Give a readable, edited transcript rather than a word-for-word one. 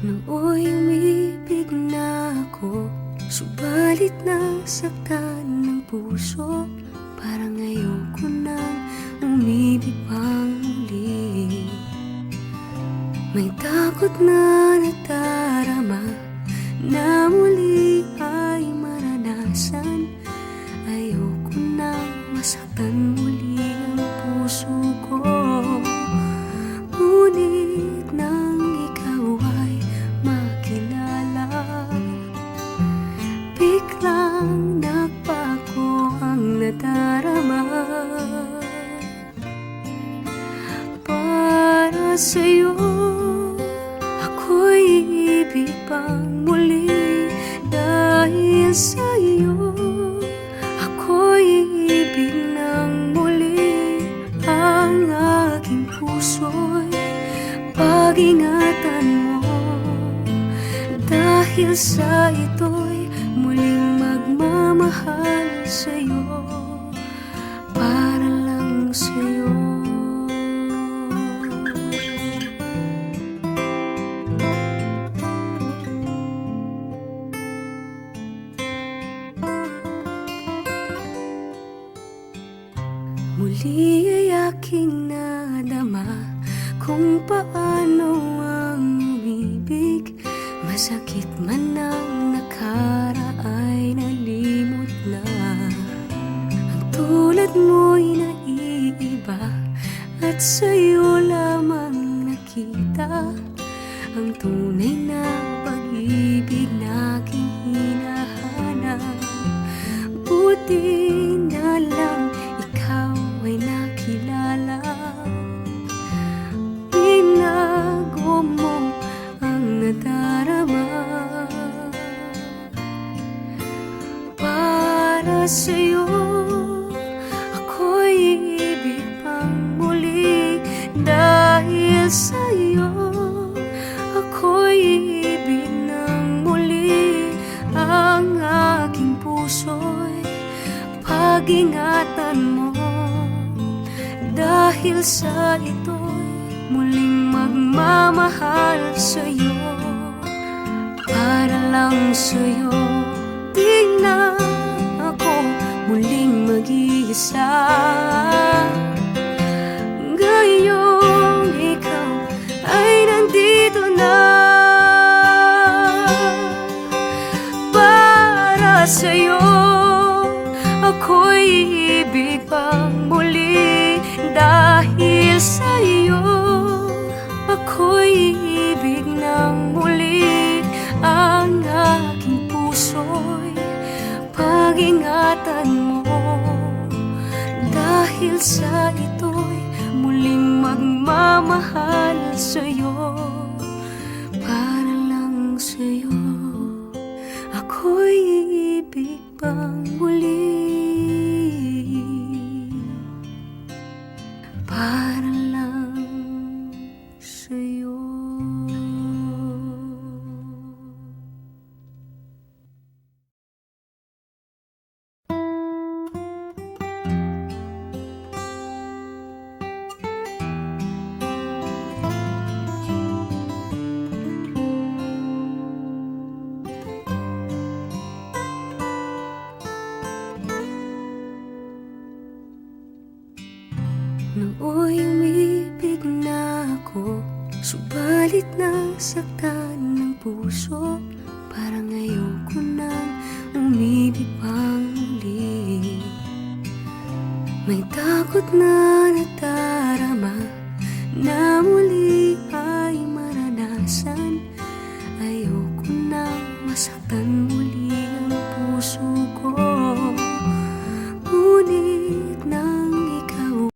Nooy umibig na ako, subalit nasaktan ng puso. Parang ayoko nang umibig pang muli. May takot na nadarama na muli ay maranasan. Ayoko nang masaktan muli ang puso ko. Ngunit nang ikaw ay makilala, biglang nagbago ang nadarama. Para sa'yo ako'y ibig pang muli. Dahil sa'yo ako'y ibig ng muli. Ang aking puso'y pag-ingatan mo. Dahil sa ito'y muling magmamahal sa'yo, para lang sa'yo. Muli ay aking nadama kung paano ang umibig. Masakit man ang nakaraay, nalimot na. Ang tulad mo'y naiiba at sa'yo lamang nakita ang tunay na pag-ibig na aking hinahanap. Buti na lang ikaw ay nakilala. Binago mo ang nadarama. Para sa'yo ako'y ibig pang muli. Dahil sa'yo ako'y ibig ng muli. Ang aking puso'y pag-ingatan mo. Dahil sa ito'y muling magmamahal sa'yo, para lang sa'yo. Di na ako muling mag-iisa. Ngayong ikaw ay nandito na. Para sa'yo ako'y ibig pang muli. Dahil sa'yo ako'y ibig ng muli. Ang aking puso'y pag-ingatan mo. Dahil sa ito'y muling magmamahal sa'yo, para lang sa'yo. Ako'y ibig pang muli. Para lang sa'yo. Nooy umibig na ako, subalit nasaktan ng puso.